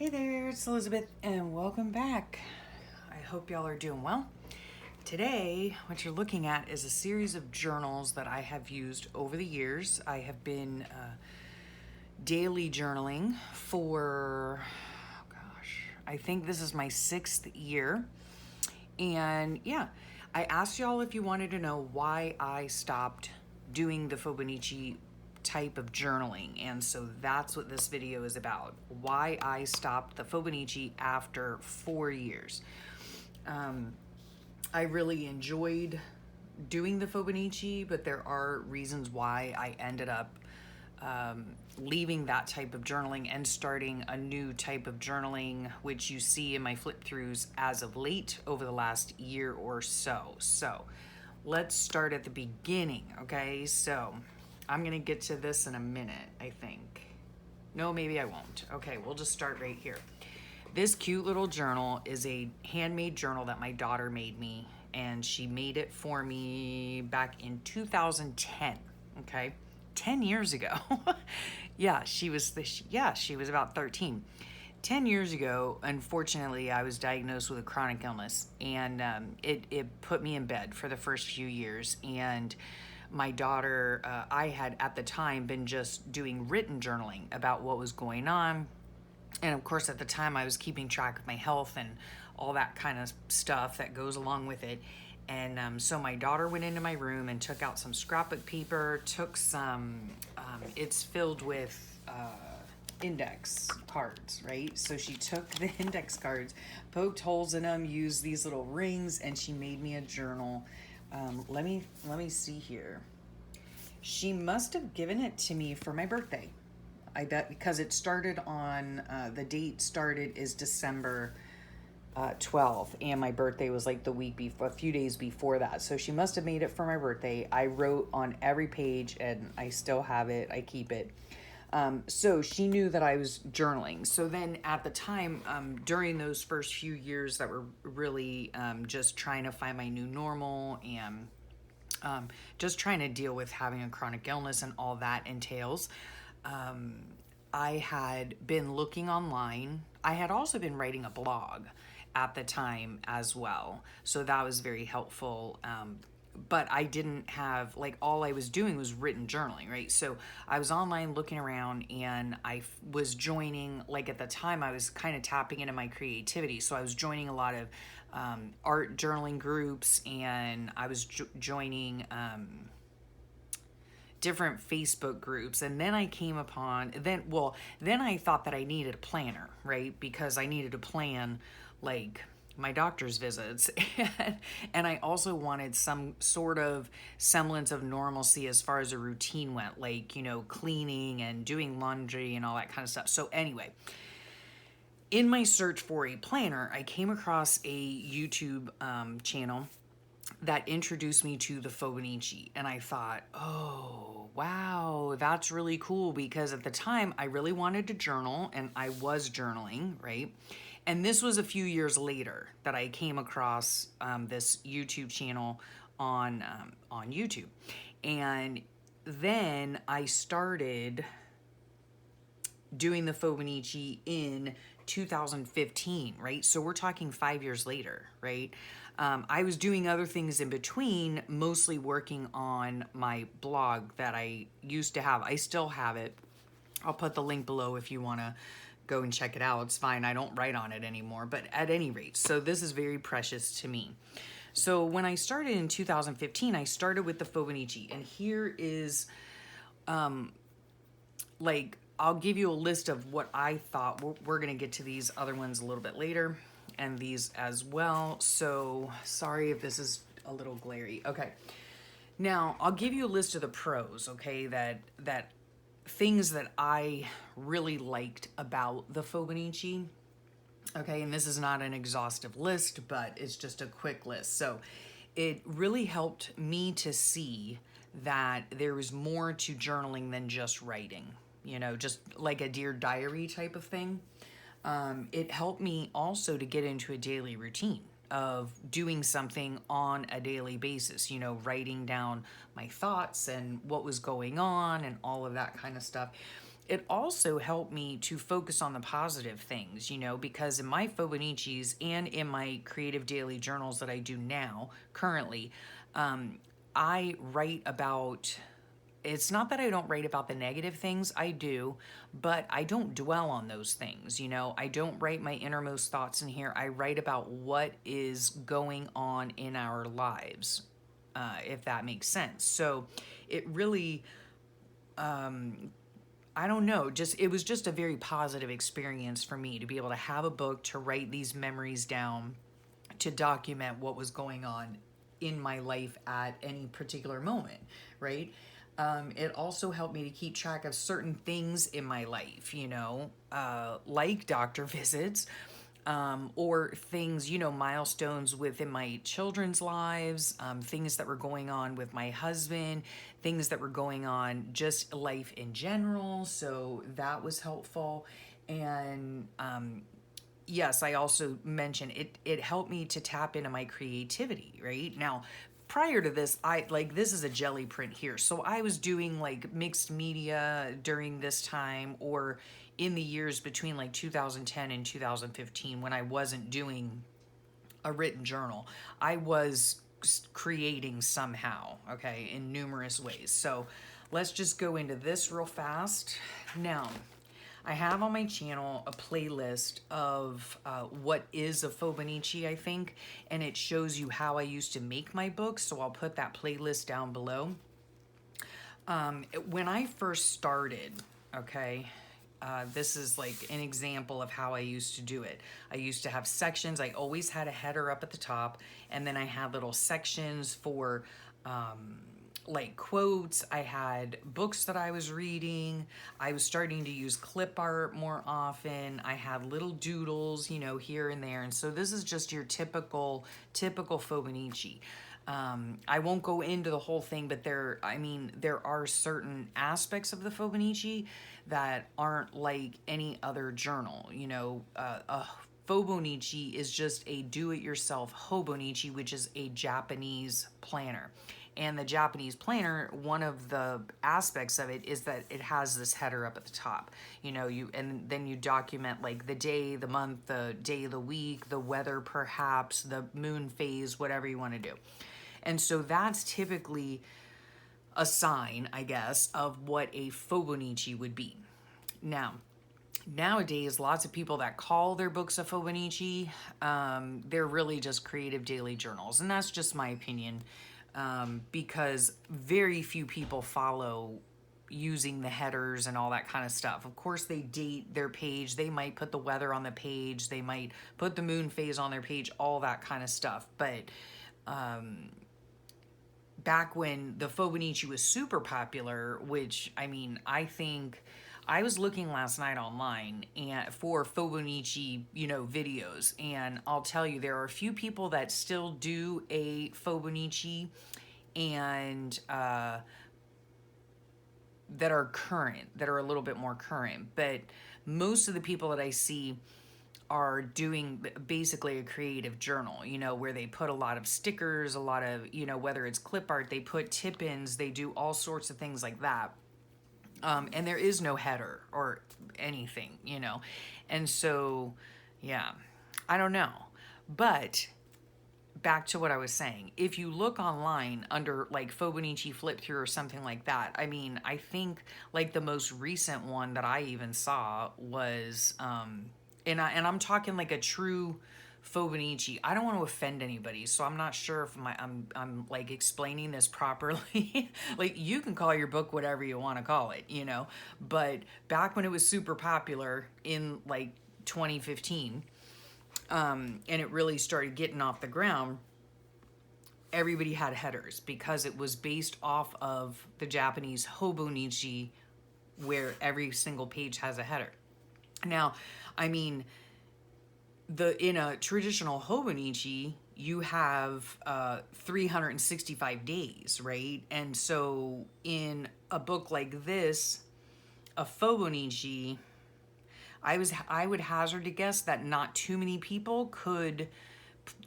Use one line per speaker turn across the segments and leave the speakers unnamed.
Hey there, it's Elizabeth, and welcome back. I hope y'all are doing well. Today, what you're looking at is a series of journals that I have used over the years. I have been daily journaling for, I think this is my 6th year. And yeah, I asked y'all if you wanted to know why I stopped doing the Fauxbonichi type of journaling, and so that's what this video is about. Why I stopped the Fauxbonichi after 4 years. I really enjoyed doing the Fauxbonichi, but there are reasons why I ended up leaving that type of journaling and starting a new type of journaling, which you see in my flip throughs as of late over the last year or so. So let's start at the beginning, okay? So I'm gonna get to this in a minute, I think. No, maybe I won't. Okay, we'll just start right here. This cute little journal is a handmade journal that my daughter made me, and she made it for me back in 2010, okay? 10 years ago. Yeah, she was about 13. 10 years ago, unfortunately, I was diagnosed with a chronic illness, and it put me in bed for the first few years. And my daughter, I had at the time been just doing written journaling about what was going on. And of course, at the time, I was keeping track of my health and all that kind of stuff that goes along with it. And so my daughter went into my room and took out some scrapbook paper, took some, it's filled with index cards, right? So she took the index cards, poked holes in them, used these little rings, and she made me a journal. Let me see here. She must have given it to me for my birthday. I bet, because it started on, the date started is December 12th, and my birthday was like the week before, a few days before that. So she must have made it for my birthday. I wrote on every page, and I still have it. I keep it. So she knew that I was journaling. So then at the time, during those first few years that were really just trying to find my new normal, and just trying to deal with having a chronic illness and all that entails, I had been looking online. I had also been writing a blog at the time as well, so that was very helpful. But I didn't have, like, all I was doing was written journaling, right? So I was online looking around, and I was joining, like, at the time I was kind of tapping into my creativity, so I was joining a lot of art journaling groups, and I was joining different Facebook groups. And then I came upon, then I thought that I needed a planner, right? Because I needed to plan, like, my doctor's visits. And I also wanted some sort of semblance of normalcy as far as a routine went, like, cleaning and doing laundry and all that kind of stuff. So anyway, in my search for a planner, I came across a YouTube channel that introduced me to the Fauxbonichi, and I thought, oh, wow, that's really cool, because at the time I really wanted to journal, and I was journaling, right? And this was a few years later that I came across this YouTube channel on YouTube. And then I started doing the Fauxbonichi in 2015, right? So we're talking 5 years later, right? I was doing other things in between, mostly working on my blog that I used to have. I still have it. I'll put the link below if you want to go and check it out. It's fine. I don't write on it anymore, but at any rate, so this is very precious to me. So when I started in 2015, I started with the Fauxbonichi, and here is, like, I'll give you a list of what I thought. We're going to get to these other ones a little bit later, and these as well. So sorry if this is a little glary. Okay. Now, I'll give you a list of the pros, okay, that things that I really liked about the Fauxbonichi. Okay, and this is not an exhaustive list, but it's just a quick list. So it really helped me to see that there was more to journaling than just writing, just like a Dear Diary type of thing. It helped me also to get into a daily routine of doing something on a daily basis, writing down my thoughts and what was going on and all of that kind of stuff. it also helped me to focus on the positive things, because in my Fauxbonichis and in my creative daily journals that I do now, currently, I write about, it's not that I don't write about the negative things, I do, but I don't dwell on those things. I don't write my innermost thoughts in here. I write about what is going on in our lives, if that makes sense. So it really, I don't know, it was just a very positive experience for me to be able to have a book, to write these memories down, to document what was going on in my life at any particular moment, right? It also helped me to keep track of certain things in my life, like doctor visits, or things, milestones within my children's lives, things that were going on with my husband, things that were going on, just life in general. So that was helpful. And yes, I also mentioned it helped me to tap into my creativity, right? Now, prior to this, this is a jelly print here. So I was doing like mixed media during this time, or in the years between like 2010 and 2015, when I wasn't doing a written journal. I was creating somehow, okay, in numerous ways. So let's just go into this real fast. Now, I have on my channel a playlist of what is a Fauxbonichi, I think, and it shows you how I used to make my books, so I'll put that playlist down below. When I first started, okay, this is like an example of how I used to do it. I used to have sections. I always had a header up at the top, and then I had little sections for like quotes. I had books that I was reading. I was starting to use clip art more often. I had little doodles, here and there. And so this is just your typical Fauxbonichi. I won't go into the whole thing, but there are certain aspects of the Fauxbonichi that aren't like any other journal. A Fauxbonichi is just a do-it-yourself hobonichi, which is a Japanese planner. And the Japanese planner, one of the aspects of it is that it has this header up at the top. And then you document like the day, the month, the day of the week, the weather perhaps, the moon phase, whatever you want to do. And so that's typically a sign, I guess, of what a Fauxbonichi would be. Now, nowadays, lots of people that call their books a Fauxbonichi, they're really just creative daily journals. And that's just my opinion, because very few people follow using the headers and all that kind of stuff. Of course, they date their page. They might put the weather on the page. They might put the moon phase on their page, all that kind of stuff. But back when the Fauxbonichi was super popular, which, I think I was looking last night online and for Fauxbonichi, videos, and I'll tell you, there are a few people that still do a Fauxbonichi and that are current, that are a little bit more current, but most of the people that I see are doing basically a creative journal, where they put a lot of stickers, a lot of, whether it's clip art, they put tip-ins, they do all sorts of things like that. And there is no header or anything, And so, yeah, I don't know. But back to what I was saying, if you look online under like Fauxbonichi flip through or something like that, I think like the most recent one that I even saw was, and I'm talking like a true Fauxbonichi. I don't want to offend anybody, so I'm not sure if I'm like explaining this properly. Like, you can call your book whatever you want to call it, But back when it was super popular in like 2015, and it really started getting off the ground, everybody had headers because it was based off of the Japanese Hobonichi, where every single page has a header. Now, in a traditional Hobonichi, you have 365 days, right? And so in a book like this, a Fauxbonichi, I would hazard to guess that not too many people could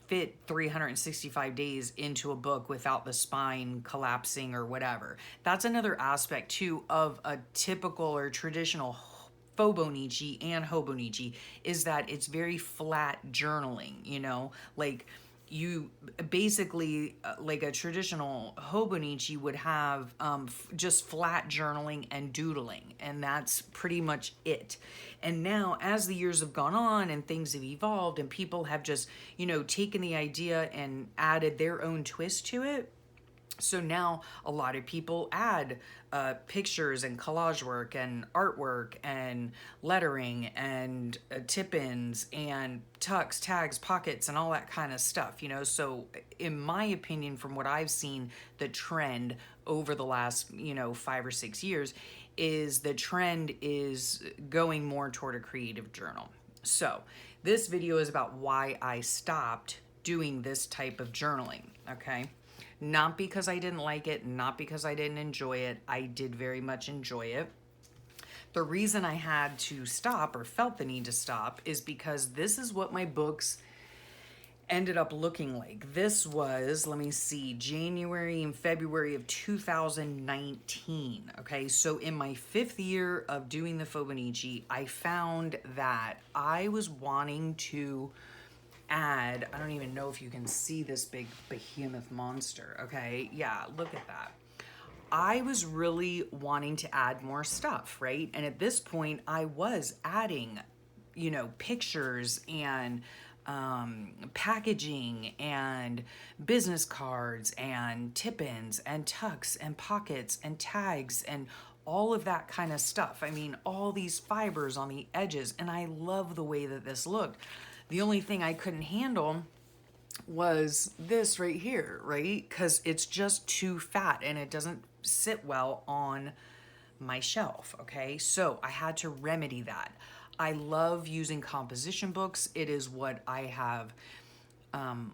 fit 365 days into a book without the spine collapsing or whatever. That's another aspect too of a typical or traditional Fauxbonichi and Hobonichi, is that it's very flat journaling, you know, like you basically like a traditional Hobonichi would have just flat journaling and doodling, and that's pretty much it. And now as the years have gone on and things have evolved and people have just, you know, taken the idea and added their own twist to it, so now a lot of people add pictures and collage work and artwork and lettering and tip-ins and tucks, tags, pockets, and all that kind of stuff, you know. So in my opinion, from what I've seen, the trend over the last, you know, 5 or 6 years is the trend is going more toward a creative journal. So this video is about why I stopped doing this type of journaling, okay? Not because I didn't like it, not because I didn't enjoy it. I did very much enjoy it. The reason I had to stop or felt the need to stop is because this is what my books ended up looking like. This was, let me see, January and February of 2019. Okay, so in my 5th year of doing the Fauxbonichi, I found that I was wanting to add, I don't even know if you can see this big behemoth monster, okay? Yeah, look at that. I was really wanting to add more stuff, right? And at this point, I was adding, you know, pictures and packaging and business cards and tip-ins and tucks and pockets and tags and all of that kind of stuff. I mean, all these fibers on the edges, and I love the way that this looked. The only thing I couldn't handle was this right here, right? Because it's just too fat and it doesn't sit well on my shelf, okay? So I had to remedy that. I love using composition books. It is what I have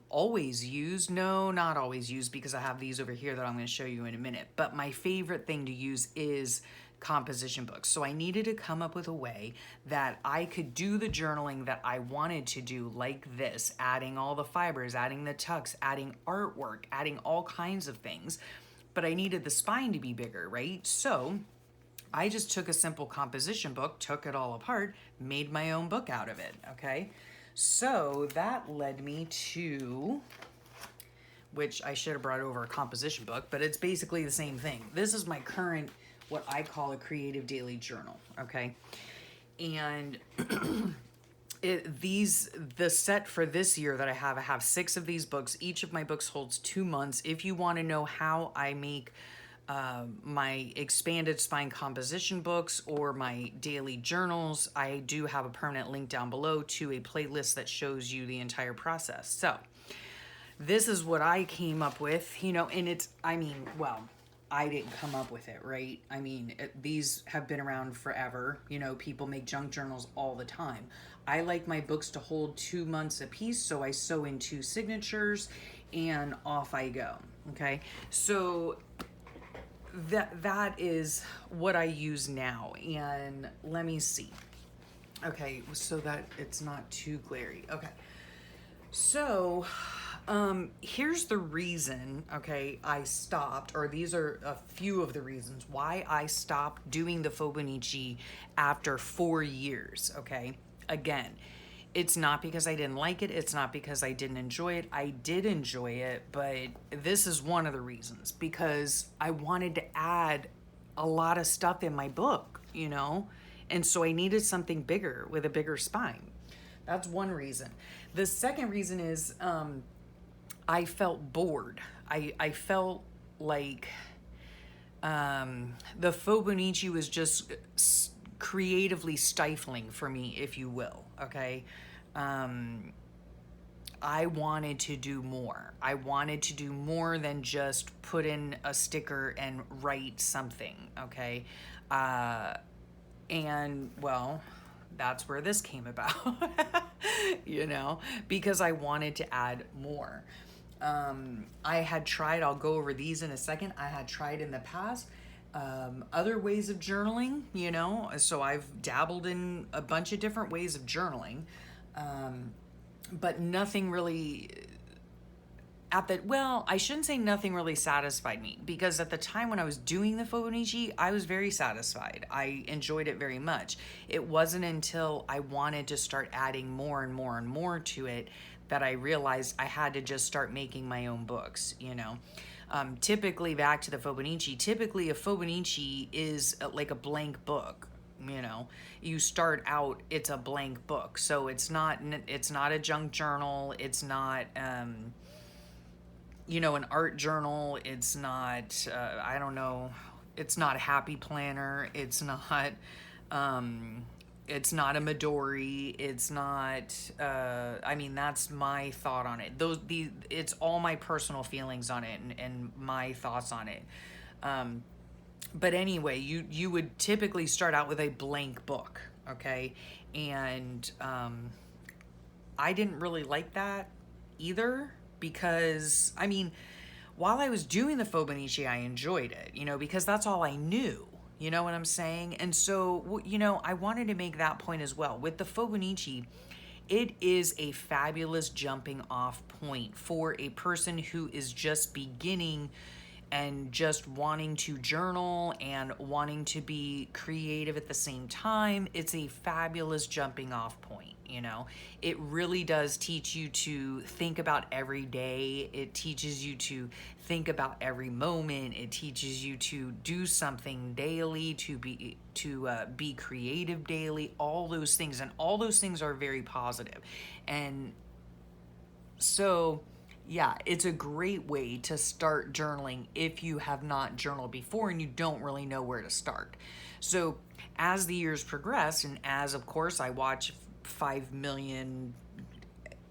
always used. No, not always used, because I have these over here that I'm going to show you in a minute. But my favorite thing to use is composition books. So I needed to come up with a way that I could do the journaling that I wanted to do, like this, adding all the fibers, adding the tucks, adding artwork, adding all kinds of things. But I needed the spine to be bigger, right? So I just took a simple composition book, took it all apart, made my own book out of it, okay? So that led me to, which I should have brought over a composition book, but it's basically the same thing. This is my current, what I call a creative daily journal, okay? And the set for this year that I have 6 of these books. Each of my books holds 2 months. If you want to know how I make my expanded spine composition books or my daily journals, I do have a permanent link down below to a playlist that shows you the entire process. So this is what I came up with, you know, and it's, I mean, well, I didn't come up with it, right? I mean, these have been around forever. You know, people make junk journals all the time. I like my books to hold 2 months a piece, so I sew in 2 signatures and off I go, okay? So that is what I use now. And let me see. Okay, so that it's not too glary. Okay. So here's the reason, okay, I stopped, or these are a few of the reasons why I stopped doing the Fauxbonichi after 4 years, okay? Again, it's not because I didn't like it. It's not because I didn't enjoy it. I did enjoy it, but this is one of the reasons, because I wanted to add a lot of stuff in my book, you know? And so I needed something bigger with a bigger spine. That's one reason. The second reason is I felt bored. I felt like the Fauxbonichi was just creatively stifling for me, if you will, okay? I wanted to do more. I wanted to do more than just put in a sticker and write something, okay? And, well, that's where this came about, you know, because I wanted to add more. I had tried, I'll go over these in a second, I had tried in the past other ways of journaling, you know, so I've dabbled in a bunch of different ways of journaling. but nothing really I shouldn't say nothing really satisfied me, because at the time when I was doing the Fauxbonichi, I was very satisfied. I enjoyed it very much. It wasn't until I wanted to start adding more and more and more to it that I realized I had to just start making my own books, you know. Typically, back to the Fauxbonichi, typically a Fauxbonichi is like a blank book. You know, you start out, it's a blank book, so it's not a junk journal. It's not you know, an art journal. It's not, I don't know, it's not a happy planner. It's not a Midori. It's not, I mean, that's my thought on it. It's all my personal feelings on it, and my thoughts on it. But anyway, you would typically start out with a blank book, okay? And I didn't really like that either, because, I mean, while I was doing the Fauxbonichi, I enjoyed it, you know, because that's all I knew. You know what I'm saying? And so, you know, I wanted to make that point as well. With the Fauxbonichi, it is a fabulous jumping off point for a person who is just beginning and just wanting to journal and wanting to be creative at the same time. It's a fabulous jumping off point, you know. It really does teach you to think about every day. It teaches you to think about every moment. It teaches you to do something daily, to be creative daily, all those things. And all those things are very positive. And so, yeah, it's a great way to start journaling if you have not journaled before and you don't really know where to start. So as the years progress, and as, of course, I watch 5 million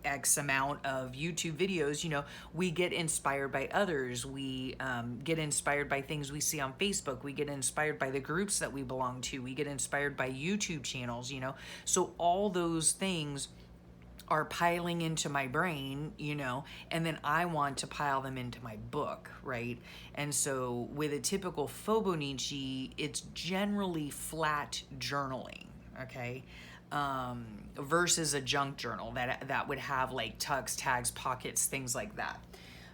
X amount of YouTube videos, you know, we get inspired by others. We get inspired by things we see on Facebook. We get inspired by the groups that we belong to. We get inspired by YouTube channels, you know. So all those things are piling into my brain, you know, and then I want to pile them into my book, right? And so with a typical Fauxbonichi, it's generally flat journaling, okay? Versus a junk journal that would have like tucks, tags, pockets, things like that.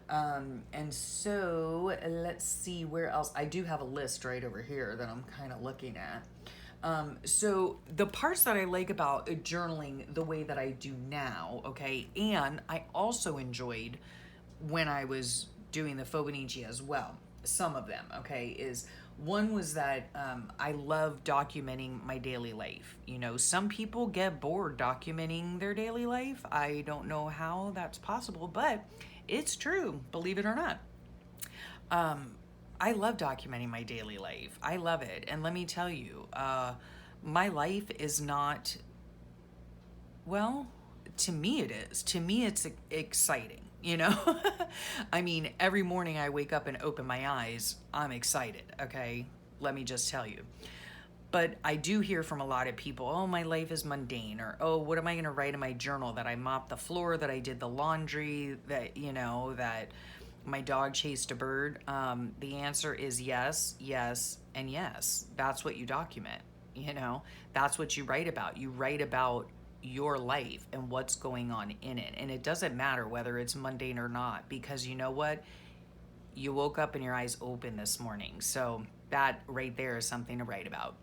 And so let's see where else. I do have a list right over here that I'm kind of looking at. So the parts that I like about journaling the way that I do now, okay, and I also enjoyed when I was doing the Fauxbonichi as well, some of them, okay, is one was that I love documenting my daily life. You know, some people get bored documenting their daily life. I don't know how that's possible, but it's true, believe it or not. I love documenting my daily life. I love it. And let me tell you, my life is not, well, to me it is. To me it's exciting, you know? I mean, every morning I wake up and open my eyes, I'm excited, okay? Let me just tell you. But I do hear from a lot of people, oh, my life is mundane, or, oh, what am I gonna write in my journal? That I mopped the floor, that I did the laundry, that, you know, that my dog chased a bird. The answer is yes, yes, and yes. That's what you document, you know? That's what you write about. You write about your life and what's going on in it. And it doesn't matter whether it's mundane or not, because you know what? You woke up and your eyes open this morning. So that right there is something to write about.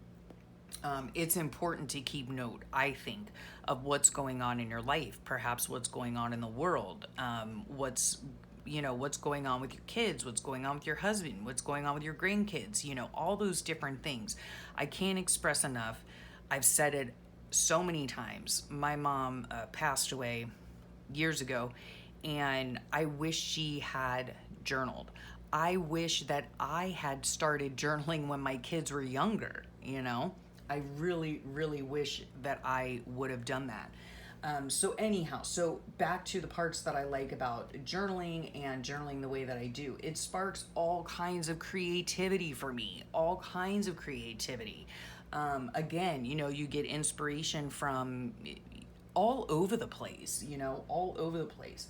It's important to keep note, I think, of what's going on in your life, perhaps what's going on in the world, what's going on with your kids, what's going on with your husband, what's going on with your grandkids, you know, all those different things. I can't express enough. I've said it so many times. My mom passed away years ago, and I wish she had journaled. I wish that I had started journaling when my kids were younger, you know? I really, really wish that I would have done that. So anyhow, so back to the parts that I like about journaling and journaling the way that I do. It sparks all kinds of creativity for me, all kinds of creativity. Again, you know, you get inspiration from all over the place, you know, all over the place.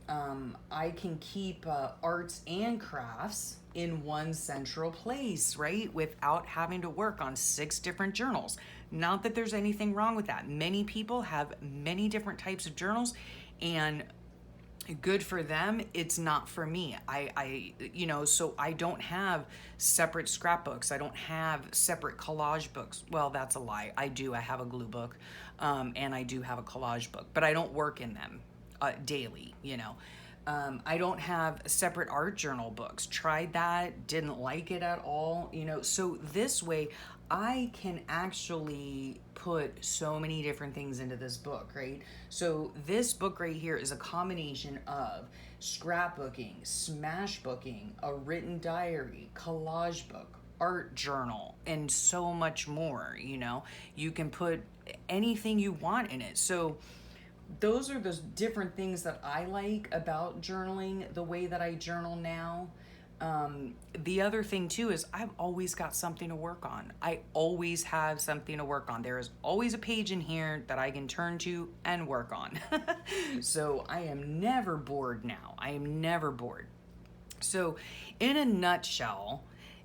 I can keep arts and crafts in one central place, right? Without having to work on 6 different journals. Not that there's anything wrong with that. Many people have many different types of journals, and good for them. It's not for me. So I don't have separate scrapbooks. I don't have separate collage books. Well, that's a lie. I do. I have a glue book, and I do have a collage book, but I don't work in them daily, I don't have separate art journal books. Tried that, didn't like it at all, So this way I can actually put so many different things into this book, right? So this book right here is a combination of scrapbooking, smash booking, a written diary, collage book, art journal, and so much more, You can put anything you want in it. So those are the different things that I like about journaling, the way that I journal now. The other thing too is I've always got something to work on. I always have something to work on. There is always a page in here that I can turn to and work on. So I am never bored now. I am never bored. So in a nutshell,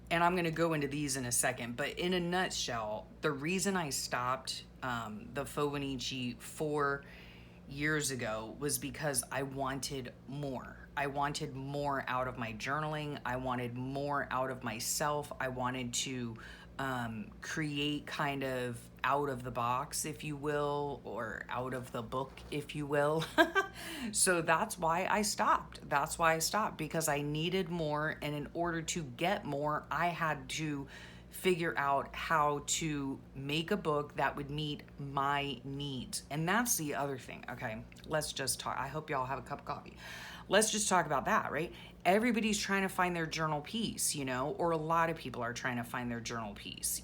and I'm going to go into these in a second, but in a nutshell, the reason I stopped the Fauxbonichi 4 years ago was because I wanted more. I wanted more out of my journaling. I wanted more out of myself. I wanted to create kind of out of the box, if you will, or out of the book, if you will. So that's why I stopped. That's why I stopped, because I needed more. And in order to get more, I had to figure out how to make a book that would meet my needs. And that's the other thing. Okay, let's just talk. I hope y'all have a cup of coffee. Let's just talk about that, right? Everybody's trying to find their journal piece, or a lot of people are trying to find their journal piece,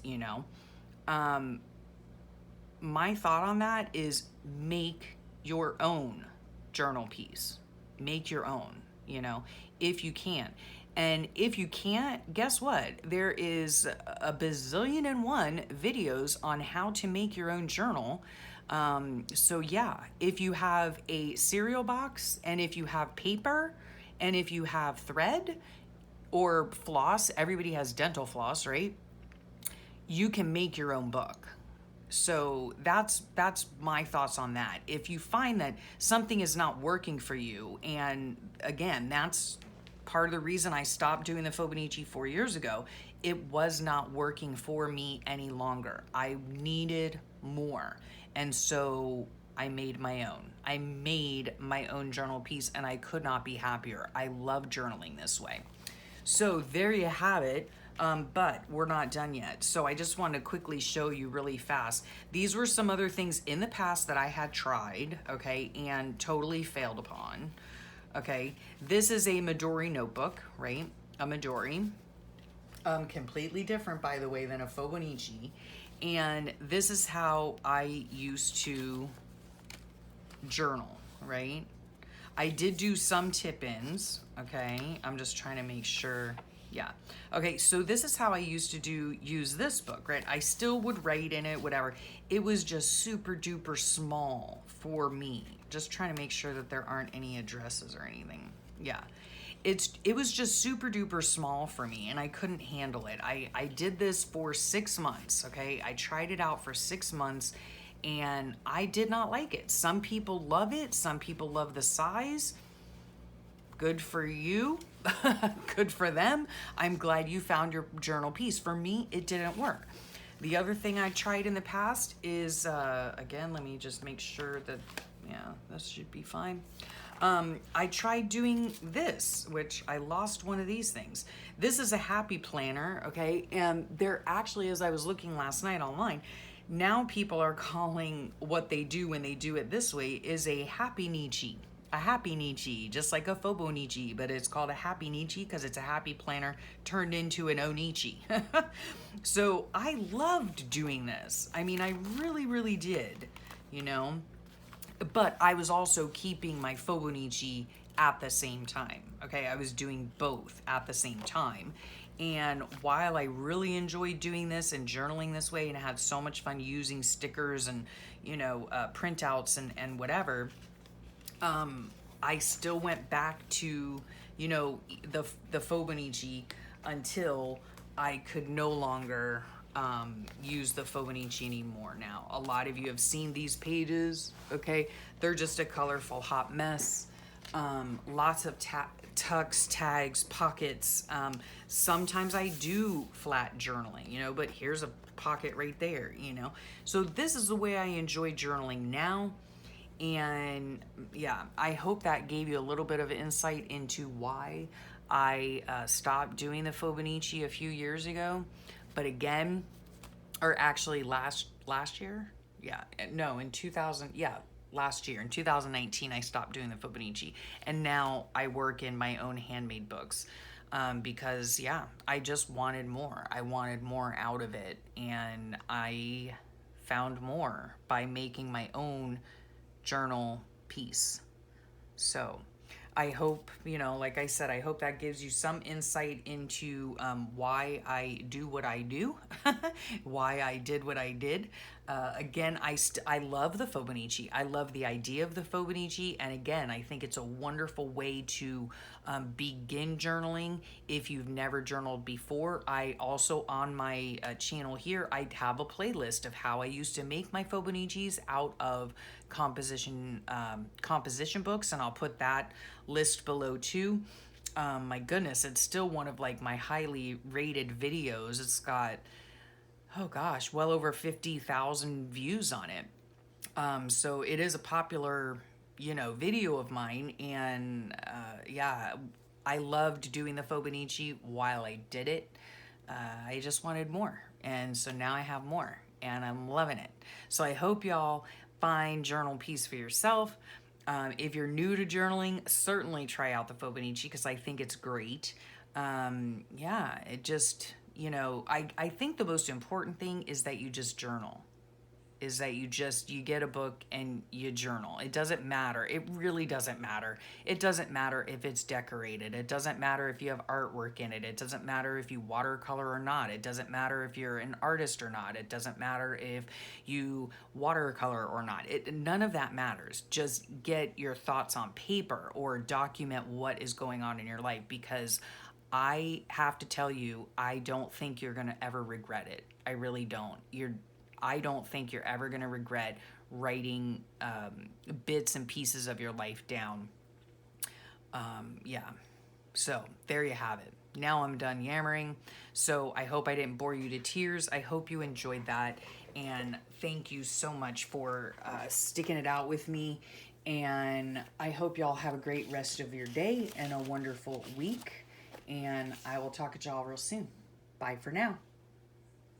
My thought on that is make your own journal piece. Make your own, if you can. And if you can't, guess what? There is a bazillion and one videos on how to make your own journal. So yeah, if you have a cereal box, and if you have paper, and if you have thread or floss, everybody has dental floss, right? You can make your own book. So that's my thoughts on that. If you find that something is not working for you, and again, that's part of the reason I stopped doing the Fauxbonichi 4 years ago. It was not working for me any longer. I needed more. And so I made my own. I made my own journal piece, and I could not be happier. I love journaling this way. So there you have it. But we're not done yet. So I just want to quickly show you really fast. These were some other things in the past that I had tried, okay, and totally failed upon. Okay, this is a Midori notebook, right? A Midori. Completely different, by the way, than a Fauxbonichi. And this is how I used to journal, right? I did do some tip-ins, okay? I'm just trying to make sure. Yeah. Okay, so this is how I used to use this book, right? I still would write in it, whatever. It was just super duper small for me. Just trying to make sure that there aren't any addresses or anything. Yeah. It was just super duper small for me, and I couldn't handle it. I did this for 6 months, okay? I tried it out for 6 months, and I did not like it. Some people love it. Some people love the size. Good for you. Good for them. I'm glad you found your journal piece. For me, it didn't work. The other thing I tried in the past is, again, let me just make sure that, yeah, this should be fine. I tried doing this, which I lost one of these things. This is a happy planner, okay? And there actually, as I was looking last night online, now people are calling what they do when they do it this way is a happy Nietzsche. A happy Nietzsche, just like a Fauxbonichi, but it's called a happy Nietzsche because it's a happy planner turned into an Onichi. So I loved doing this. I mean, I really, really did, But I was also keeping my Fauxbonichi at the same time, okay? I was doing both at the same time. And while I really enjoyed doing this and journaling this way, and I had so much fun using stickers and, printouts and whatever, I still went back to, the Fauxbonichi until I could no longer use the Fauxbonichi anymore now. A lot of you have seen these pages, okay? They're just a colorful hot mess. Lots of tucks, tags, pockets. Sometimes I do flat journaling, you know, but here's a pocket right there, you know. So this is the way I enjoy journaling now. And yeah, I hope that gave you a little bit of insight into why I stopped doing the Fauxbonichi a few years ago. But again, or actually last year, yeah, no, in 2000, yeah, last year in 2019, I stopped doing the Fauxbonichi, and now I work in my own handmade books. Because yeah, I just wanted more. I wanted more out of it, and I found more by making my own journal piece. So I hope, you know, like I said, I hope that gives you some insight into why I do what I do, why I did what I did. Again, I love the Fauxbonichi. I love the idea of the Fauxbonichi. And again, I think it's a wonderful way to begin journaling if you've never journaled before. I also, on my channel here, I have a playlist of how I used to make my Fauxbonichis out of composition books, and I'll put that list below too. My goodness, it's still one of like my highly rated videos. It's got, oh gosh, well over 50,000 views on it. So it is a popular, you know, video of mine. And yeah, I loved doing the Fauxbonichi while I did it. I just wanted more. And so now I have more and I'm loving it. So I hope y'all find journal piece for yourself. If you're new to journaling, certainly try out the Fauxbonichi because I think it's great. Yeah, it just, you know, I think the most important thing is that you just journal. Is that you get a book and you journal. It doesn't matter. It really doesn't matter. It doesn't matter if it's decorated. It doesn't matter if you have artwork in it. It doesn't matter if you watercolor or not. It doesn't matter if you're an artist or not. It doesn't matter if you watercolor or not. None of that matters. Just get your thoughts on paper or document what is going on in your life, because I have to tell you, I don't think you're going to ever regret it. I really don't. I don't think you're ever going to regret writing bits and pieces of your life down. Yeah, so there you have it. Now I'm done yammering. So I hope I didn't bore you to tears. I hope you enjoyed that. And thank you so much for sticking it out with me. And I hope y'all have a great rest of your day and a wonderful week. And I will talk to y'all real soon. Bye for now.